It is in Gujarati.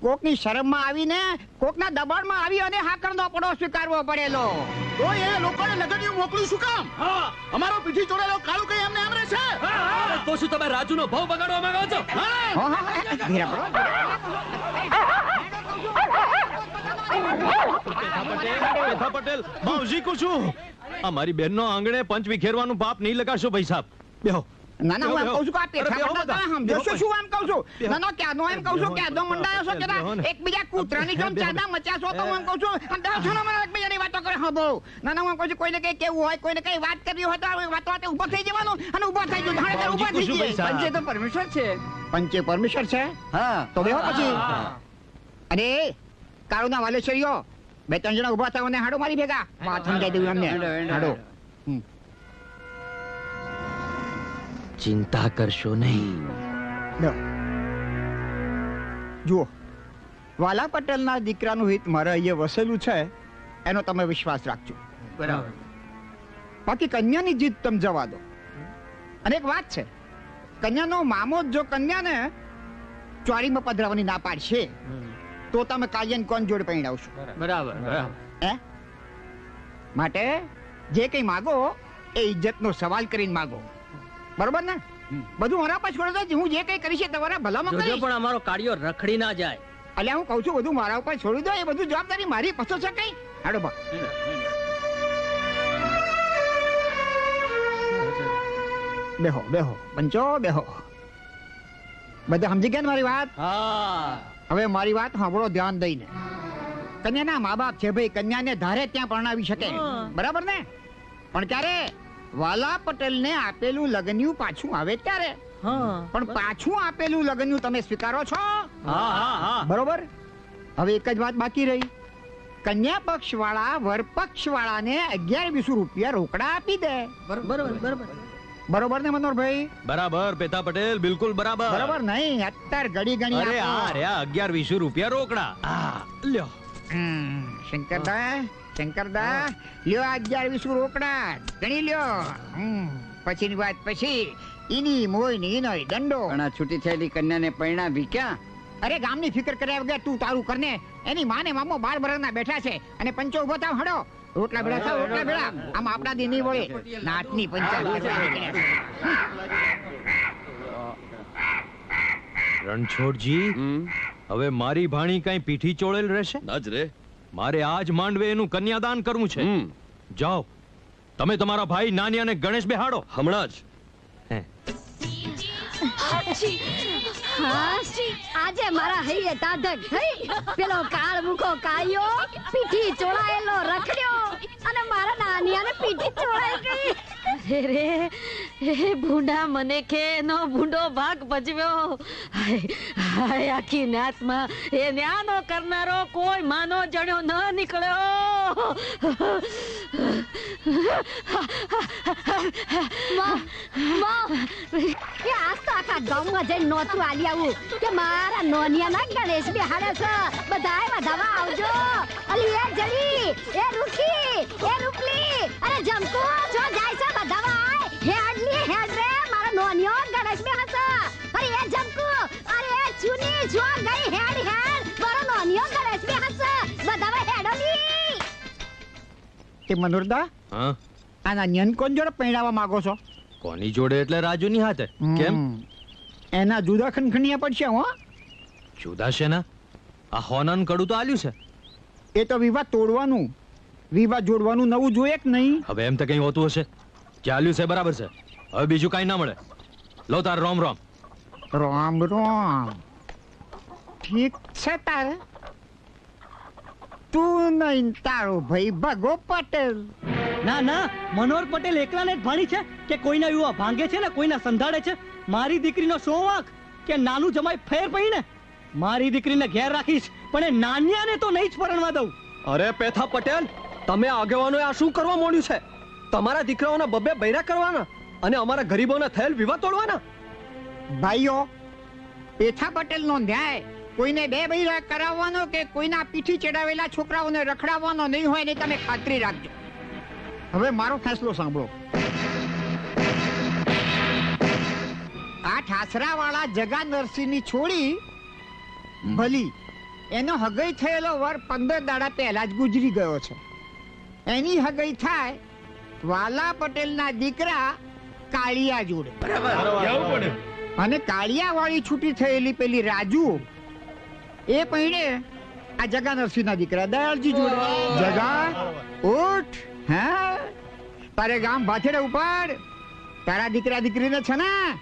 કોકની શરમમાં આવીને કોકના દબાણમાં આવી અને હાકરનો પડો સ્વીકારવો પડેલો. તો એ લોકોને લગનિયું મોકલું શું કામ? અમારો પીઠી ચોરેલો કાળું કઈ એમને એમ રહેશે? તો શું તમે રાજુનો ભાવ બગાડવા માંગો છો? પેથા પટેલ માવજી કો છું. અમારી બહેનનો આંગણે પંચ વિખેરવાનું પાપ નહીં લગાડશો ભાઈ સાહેબ. બેહો. ના ના, હું એમ કહું છું કે આ પેઠા પટેલ તમે સમજો છો શું એમ કહું છું? ના ના, ક્યાંનો એમ કહું છું, ક્યાંનો મંડાયો છો કે એકબીજા કૂતરાની જેમ ચાદા મચ્યા છો તો હું એમ કહું છું અને તમે છો ને મને એકબીજાની વાતો કરે હા બહુ. ના ના, હું એમ કહું છું કોઈને કઈ કેવું હોય, કોઈને કઈ વાત કરવી હોય તો વાતો વાતે ઊભો થઈ જવાનું અને ઊભો થઈ જવું. ધાણે ઊભો થઈ જાય. પંચે તો પરમેશ્વર છે. પંચે પરમેશ્વર છે. હા તો બેહો પછી. અરે કાળુના વાલેશ્વરીઓ, બે ત્રણ જણા ઊભા થાવ અને હાડો મારી ભેગા વાત સમજાઈ દઉં એમને. હાડો. ચિંતા કરશો નહીં. જુઓ, વાલા પટેલના દીકરાનું હિત મારા અહીંયા વસેલું છે એનો તમે વિશ્વાસ રાખજો. બરાબર. બાકી કન્યાની જીત તમે જવા દો. અને એક વાત છે, કન્યાનો મામો જો કન્યાને ચોરીમાં પધરાવાની ના પાડશે તો તમે કાયન કોણ જોડે પહેણાવશો. બરાબર. હે? માટે જે કઈ માગો એ ઇજ્જતનો સવાલ કરીને માગો. બરોબર ને? બધું મારા પર છોડો તો હું જે કઈ કરીશ એ તમારા ભલામાં કરીશ. પણ અમારો કાર્યો રખડી ના જાય. અલ્યા હું કહું છું બધું મારા ઉપર છોડી દો. એ બધું જવાબદારી મારી પછો છે કઈ. હાડો બા. બેહો બેહો પંચો બેહો. બધા સમજી ગયા ને મારી વાત? હવે મારી વાત સાંભળો ધ્યાન દઈને. કન્યાના મા બાપ છે ભાઈ, કન્યાને ધારે ત્યાં પરણાવી શકે. બરાબર ને? પણ ક્યારે? વાલા પટેલ ને આપેલું લગનિયું પાછું આવે ત્યારે. પણ પાછું આપેલું લગનિયું તમે સ્વીકારો છો? બરોબર. હવે એક જ વાત બાકી રહી. કન્યા પક્ષ વાળા વર પક્ષ વાળાને 11-20 રૂપિયા રોકડા આપી દે. બરોબર ને મનોહરભાઈ? બરાબર પેથા પટેલ, બિલકુલ બરાબર. બરાબર નહીં? અત્યારે ઘડી ગણી અરે આ રહ્યા 11-20 રૂપિયા રોકડા. લ્યો. શંકરદા લ્યો 11-20 રોકડા ગણી લ્યો. પછીની વાત પછી ઈની મોય ને ઈનો દંડો. પણ આ છૂટી થયેલી કન્યાને પરણાવી ક્યાં? અરે ગામની ફિકર કર્યા વગર તું તારું કરને. એની માને મામો 12 વર્ષના બેઠા છે અને પંચો ઉભો થાવ. હડો રોટલા ભેળા થાવ, રોટલા ભેળા. આમ આપણા દી નહીં વળે. નાટની પંચાયત. રણછોડજી, હવે મારી ભાણી કઈ પીઠી ચોળેલ રહેશે? ના જ રે. મારે આજ માંડવે એનું કન્યાદાન કરવું છે. જાઓ તમે તમારા ભાઈ નાની અને ગણેશ બેહાડો હમણાં જ. આજે મારા હૈયે તાધક થઈ. પેલો કાળ મુખો કાયો પીઠી ચોળાયેલો રખડ્યો અને મારા નાનિયાને પીઠી ચોળાઈ ગઈ. રે એ ભૂંડા મને કે નો ભૂંડો ભાગ ભજવ્યો. હાય આખી નાતમાં એ ન્યાનો કરનારો કોઈ માનો જણ્યો ન નીકળ્યો. આખા ગામમાં જઈને નોતું આલી આવું કે મારા નોનિયાના ગણેશ બેહાડે છે, બધાય વધાવા આવજો. અલી એ જડી, એ રૂખી, એ રૂપલી, અરે જમકો જો જાય છે વધાવા આય. હેડલી હેડ રે મારા નોનિયો ગણેશ બેહાડે. અરે એ જમકો, અરે એ ચુની જો ગઈ હેડ હેડ મારા નોનિયો ગણેશ બેહાડે. વધાવા હેડોલી. તે મનોરદા, આના ન્યન કોણ જોડે પહેરાવા માંગો છો? કોની જોડે એટલે રાજુની હાથે. કેમ? એના જુદા ખનખનિયા પડશે. હો જુદા છે ને? આ હોનન કડું તો આલ્યું છે. એ તો વિવાહ તોડવાનું, વિવાહ જોડવાનું નવું જોઈએ કે નહીં? હવે એમ તો કઈ હોતું હશે. ચાલ્યું છે બરાબર છે, હવે બીજું કઈ ના મળે. લો તાર રોમ રોમ. રામ રામ. ઠીક છે તારે. તું નહીં તારો ભાઈ ભગો પટેલ. ના ના, મનોહર પટેલ એકલાને જ ભાણી છે કે કોઈના યુવા ભાંગે છે ને કોઈના સંધાડે છે? મારી દીકરીનો શો વાંક કે નાનું જમાઈ ફેર પડીને મારી દીકરીને ઘેર રાખીશ, પણ એ નાનિયાને તો નહીં જ પરણવા દઉં. અરે પેથા પટેલ, તમે આગેવાનોએ આ શું કરવા માંડ્યું છે? તમારા દીકરાઓના બબ્બે બૈરા કરવાના અને અમારા ગરીબોના થયેલ વિવાહ તોડવાના? ભાઈઓ, પેથા પટેલનો ન્યાય કોઈને બે બૈરા કરાવવાનો કે કોઈના પીઠી ચડાવેલા છોકરાઓને રખડાવવાનો નહીં હોય એની તમે ખાતરી રાખજો. હવે મારો ફેસલો સાંભળો. આ ઠાસરા વાળા જગા નરસિંહની છોડી ભલી એનો હગઈ થયેલો વર 15 દાડા પહેલા જ ગુજરી ગયો છે. એની હગઈ થાય વાલા પટેલના દીકરા કાળિયા જોડે. અને કાળિયા વાળી છૂટી થયેલી પેલી રાજુ એ પૈણે આ જગા નરસિંહના દીકરા દયાળજી જોડે. જગા ઉઠ, હા તારે ગામ ભાથેડે ઉપાડ. તારા દીકરા દીકરીને છે ને